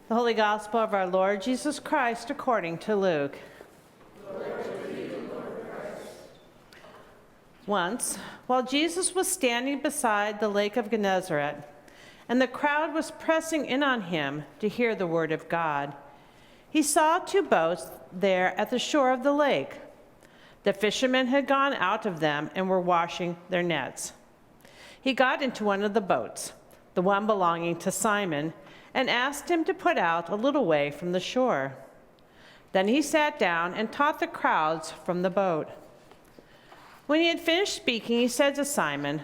The Holy Gospel of our Lord Jesus Christ according to Luke. Glory to you, Lord Christ. Once, while Jesus was standing beside the lake of Gennesaret, and the crowd was pressing in on him to hear the word of God, he saw two boats there at the shore of the lake. The fishermen had gone out of them and were washing their nets. He got into one of the boats, the one belonging to Simon, and asked him to put out a little way from the shore. Then he sat down and taught the crowds from the boat. When he had finished speaking, he said to Simon,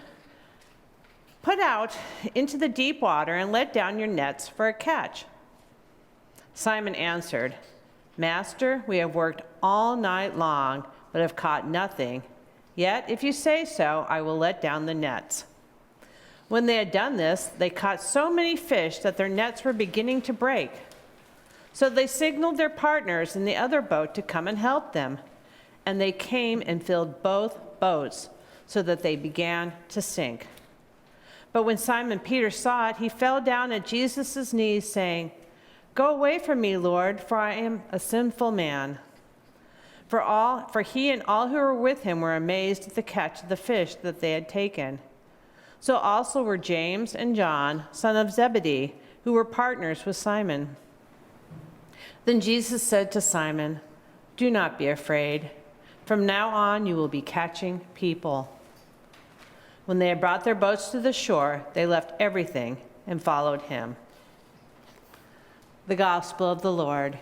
"Put out into the deep water and let down your nets for a catch." Simon answered, "Master, we have worked all night long, but have caught nothing. Yet, if you say so, I will let down the nets." When they had done this, they caught so many fish that their nets were beginning to break. So they signaled their partners in the other boat to come and help them. And they came and filled both boats so that they began to sink. But when Simon Peter saw it, he fell down at Jesus' knees, saying, "Go away from me, Lord, for I am a sinful man." For he and all who were with him were amazed at the catch of the fish that they had taken. So also were James and John, son of Zebedee, who were partners with Simon. Then Jesus said to Simon, "Do not be afraid. From now on you will be catching people." When they had brought their boats to the shore, they left everything and followed him. The Gospel of the Lord.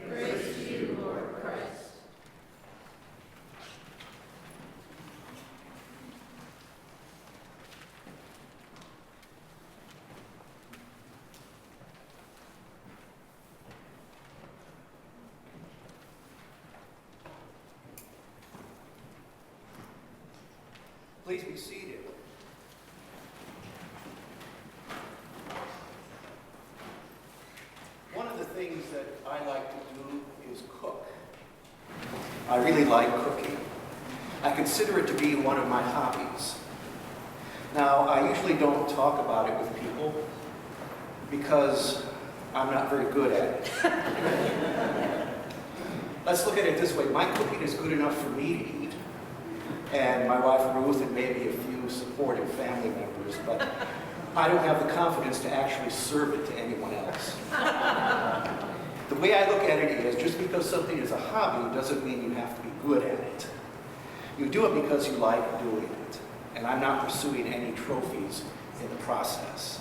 Praise to you, Lord Christ. Please be seated. One of the things that I like to do is cook. I really like cooking. I consider it to be one of my hobbies. Now, I usually don't talk about it with people because I'm not very good at it. Let's look at it this way. My cooking is good enough for me to eat, and my wife Ruth and maybe a few supportive family members, but I don't have the confidence to actually serve it to anyone else. The way I look at it is, just because something is a hobby doesn't mean you have to be good at it. You do it because you like doing it, and I'm not pursuing any trophies in the process.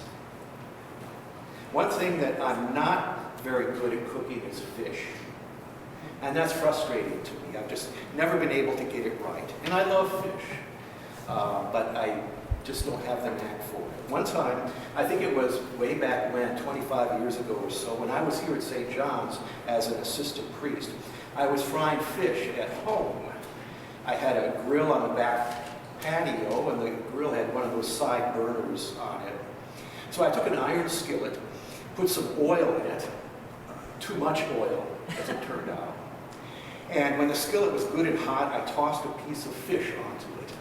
One thing that I'm not very good at cooking is fish. And that's frustrating to me. I've just never been able to get it right. And I love fish, but I just don't have the knack for it. One time, I think it was way back when, 25 years ago or so, when I was here at St. John's as an assistant priest, I was frying fish at home. I had a grill on the back patio, and the grill had one of those side burners on it. So I took an iron skillet, put some oil in it, too much oil, as it turned out. And when the skillet was good and hot, I tossed a piece of fish onto it.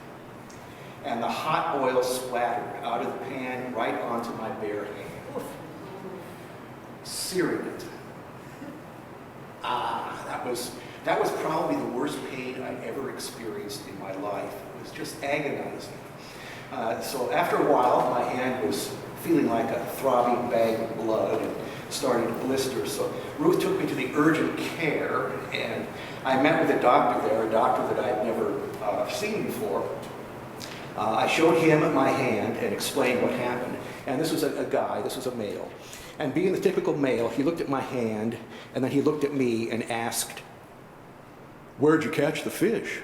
And the hot oil splattered out of the pan right onto my bare hand, searing it. That was probably the worst pain I'd ever experienced in my life. It was just agonizing. So after a while, my hand was feeling like a throbbing bag of blood and starting to blister. So Ruth took me to the urgent care, and I met with a doctor there, a doctor that I'd never seen before. I showed him my hand and explained what happened. And this was a guy, this was a male. And being the typical male, he looked at my hand, and then he looked at me and asked, "Where'd you catch the fish?"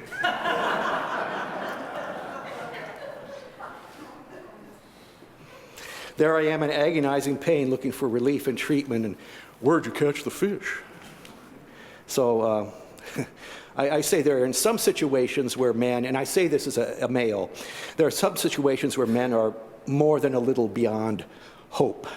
There I am in agonizing pain looking for relief and treatment, and "Where'd you catch the fish?" So I say there are in some situations where men, and I say this as a male, there are some situations where men are more than a little beyond hope.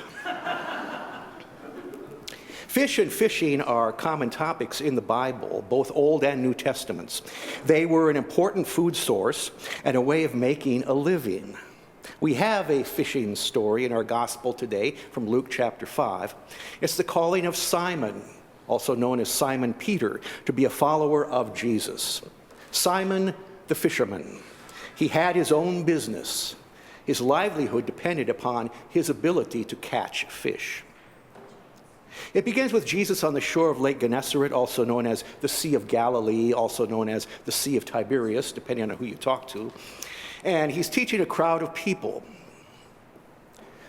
Fish and fishing are common topics in the Bible, both Old and New Testaments. They were an important food source and a way of making a living. We have a fishing story in our gospel today from Luke chapter 5. It's the calling of Simon, also known as Simon Peter, to be a follower of Jesus. Simon the fisherman. He had his own business. His livelihood depended upon his ability to catch fish. It begins with Jesus on the shore of Lake Gennesaret, also known as the Sea of Galilee, also known as the Sea of Tiberias, depending on who you talk to. And he's teaching a crowd of people.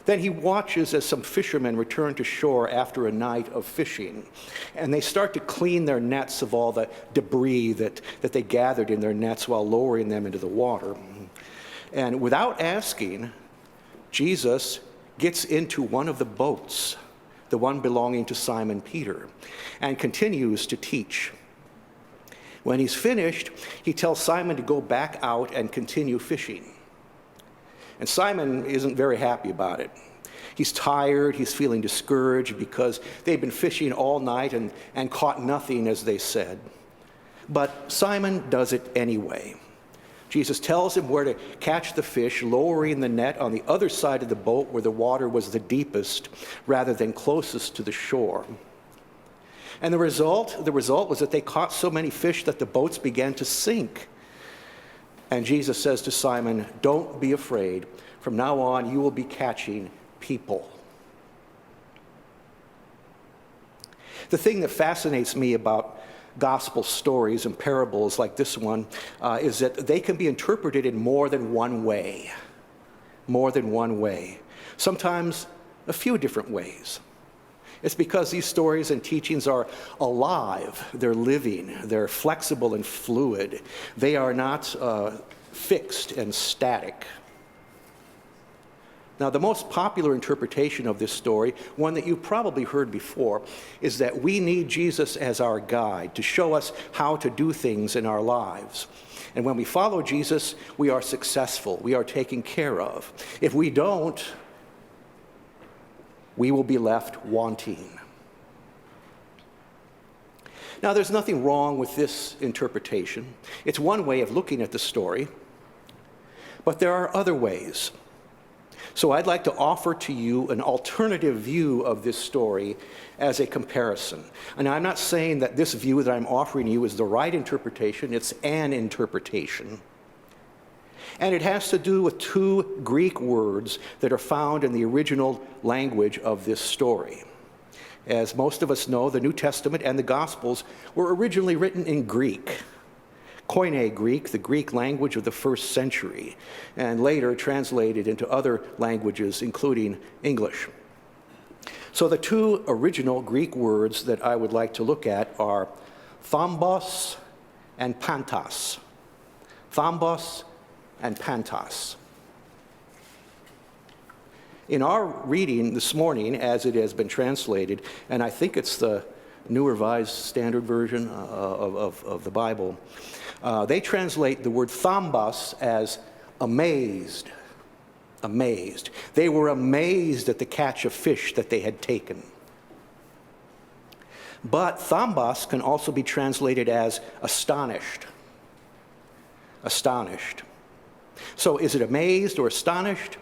Then he watches as some fishermen return to shore after a night of fishing. And they start to clean their nets of all the debris that they gathered in their nets while lowering them into the water. And without asking, Jesus gets into one of the boats, the one belonging to Simon Peter, and continues to teach. When he's finished, he tells Simon to go back out and continue fishing. And Simon isn't very happy about it. He's tired, he's feeling discouraged because they've been fishing all night and caught nothing, as they said. But Simon does it anyway. Jesus tells him where to catch the fish, lowering the net on the other side of the boat where the water was the deepest rather than closest to the shore. And the result was that they caught so many fish that the boats began to sink. And Jesus says to Simon, "Don't be afraid. From now on, you will be catching people." The thing that fascinates me about gospel stories and parables like this one is that they can be interpreted in more than one way. More than one way. Sometimes a few different ways. It's because these stories and teachings are alive, they're living, they're flexible and fluid. They are not fixed and static. Now, the most popular interpretation of this story, one that you've probably heard before, is that we need Jesus as our guide to show us how to do things in our lives. And when we follow Jesus, we are successful, we are taken care of. If we don't, we will be left wanting. Now, there's nothing wrong with this interpretation. It's one way of looking at the story, but there are other ways. So I'd like to offer to you an alternative view of this story as a comparison. And I'm not saying that this view that I'm offering you is the right interpretation, it's an interpretation. And it has to do with two Greek words that are found in the original language of this story. As most of us know, the New Testament and the Gospels were originally written in Greek. Koine Greek, the Greek language of the first century, and later translated into other languages, including English. So the two original Greek words that I would like to look at are thambos and pantos. Thambos and pantos. In our reading this morning, as it has been translated, and I think it's the New Revised Standard Version of the Bible, they translate the word thambos as amazed. Amazed. They were amazed at the catch of fish that they had taken. But thambos can also be translated as astonished. Astonished. So is it amazed or astonished?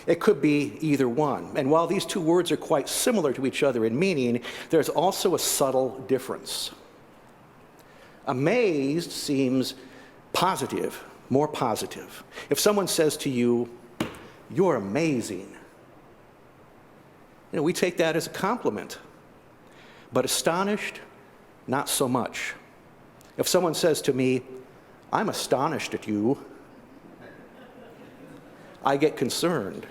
It could be either one. And while these two words are quite similar to each other in meaning, there's also a subtle difference. Amazed seems positive, more positive. If someone says to you, "You're amazing," we take that as a compliment. But astonished, not so much. If someone says to me, "I'm astonished at you," I get concerned.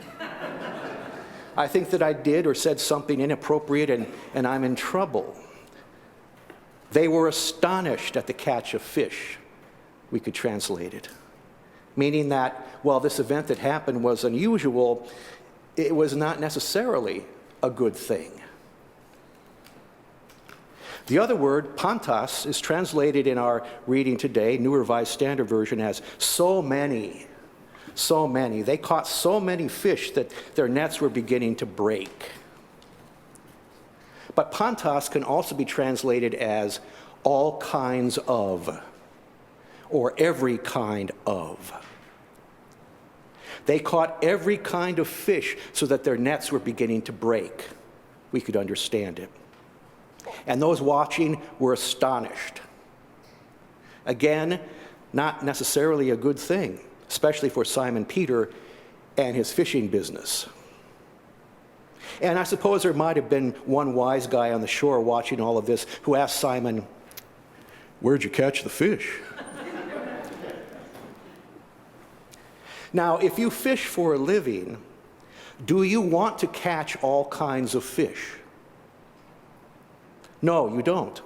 I think that I did or said something inappropriate and I'm in trouble. They were astonished at the catch of fish, we could translate it. Meaning that while this event that happened was unusual, it was not necessarily a good thing. The other word, pantos, is translated in our reading today, New Revised Standard Version, as so many. So many. They caught so many fish that their nets were beginning to break. But pantos can also be translated as all kinds of, or every kind of. They caught every kind of fish so that their nets were beginning to break. We could understand it. And those watching were astonished. Again, not necessarily a good thing, especially for Simon Peter and his fishing business. And I suppose there might have been one wise guy on the shore watching all of this who asked Simon, "Where'd you catch the fish?" Now, if you fish for a living, do you want to catch all kinds of fish? No, you don't.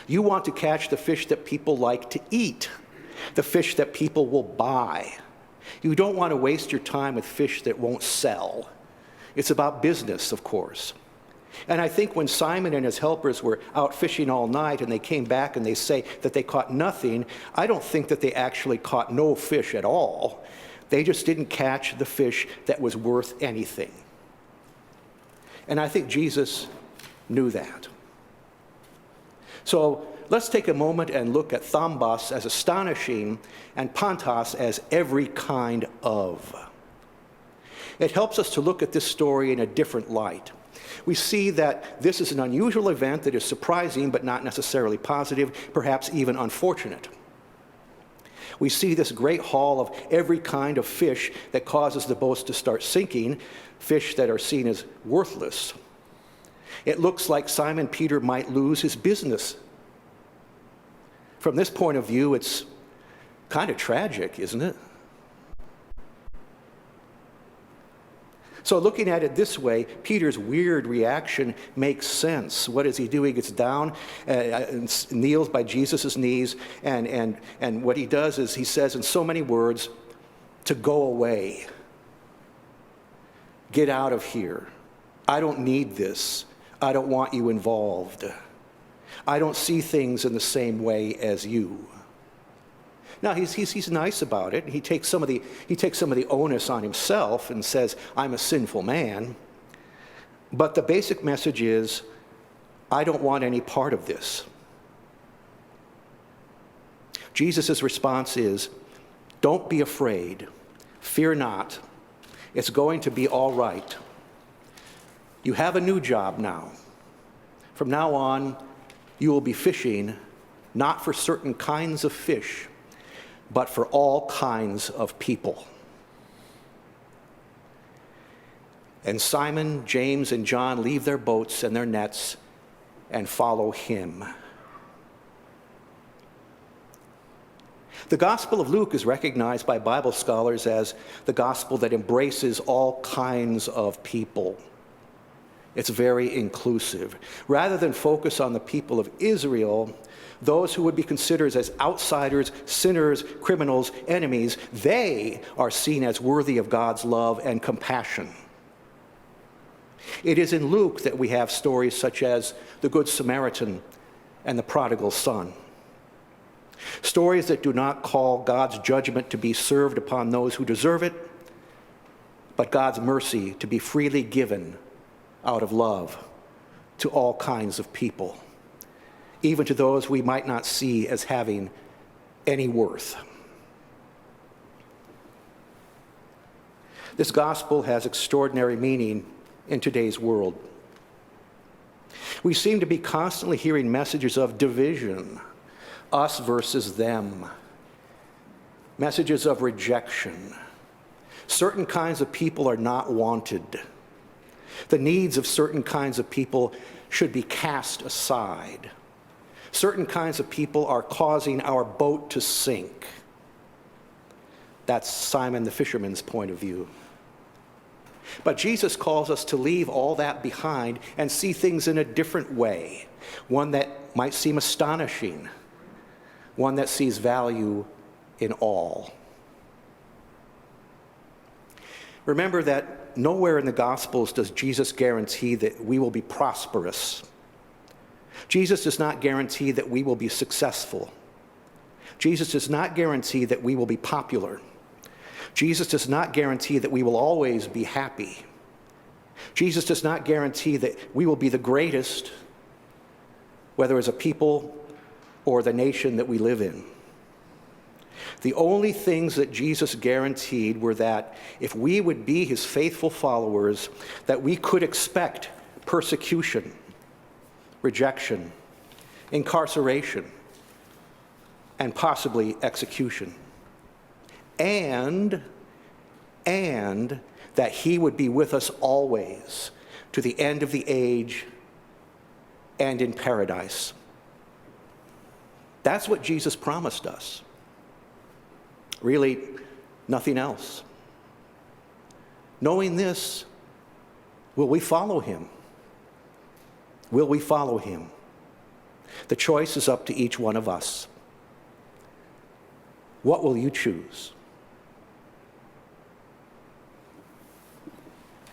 You want to catch the fish that people like to eat, the fish that people will buy. You don't want to waste your time with fish that won't sell. It's about business, of course. And I think when Simon and his helpers were out fishing all night and they came back and they say that they caught nothing, I don't think that they actually caught no fish at all. They just didn't catch the fish that was worth anything. And I think Jesus knew that. So let's take a moment and look at thambos as astonishing and pantos as every kind of. It helps us to look at this story in a different light. We see that this is an unusual event that is surprising but not necessarily positive, perhaps even unfortunate. We see this great haul of every kind of fish that causes the boats to start sinking, fish that are seen as worthless. It looks like Simon Peter might lose his business. From this point of view, it's kind of tragic, isn't it? So looking at it this way, Peter's weird reaction makes sense. What is he doing? He gets down, kneels by Jesus' knees, and what he does is he says in so many words, to go away. Get out of here. I don't need this. I don't want you involved. I don't see things in the same way as you. Now, he's nice about it. He takes some of the onus on himself and says, I'm a sinful man. But the basic message is, I don't want any part of this. Jesus' response is, don't be afraid. Fear not. It's going to be all right. You have a new job now. From now on, you will be fishing not for certain kinds of fish, but for all kinds of people. And Simon, James, and John leave their boats and their nets and follow him. The Gospel of Luke is recognized by Bible scholars as the gospel that embraces all kinds of people. It's very inclusive. Rather than focus on the people of Israel, those who would be considered as outsiders, sinners, criminals, enemies, they are seen as worthy of God's love and compassion. It is in Luke that we have stories such as the Good Samaritan and the prodigal son. Stories that do not call God's judgment to be served upon those who deserve it, but God's mercy to be freely given out of love to all kinds of people, even to those we might not see as having any worth. This gospel has extraordinary meaning in today's world. We seem to be constantly hearing messages of division, us versus them, messages of rejection. Certain kinds of people are not wanted. The needs of certain kinds of people should be cast aside. Certain kinds of people are causing our boat to sink. That's Simon the fisherman's point of view. But Jesus calls us to leave all that behind and see things in a different way, one that might seem astonishing, one that sees value in all. Remember that nowhere in the Gospels does Jesus guarantee that we will be prosperous. Jesus does not guarantee that we will be successful. Jesus does not guarantee that we will be popular. Jesus does not guarantee that we will always be happy. Jesus does not guarantee that we will be the greatest, whether as a people or the nation that we live in. The only things that Jesus guaranteed were that if we would be his faithful followers, that we could expect persecution, rejection, incarceration, and possibly execution. And that he would be with us always to the end of the age and in paradise. That's what Jesus promised us. Really, nothing else. Knowing this, will we follow him? Will we follow him? The choice is up to each one of us. What will you choose?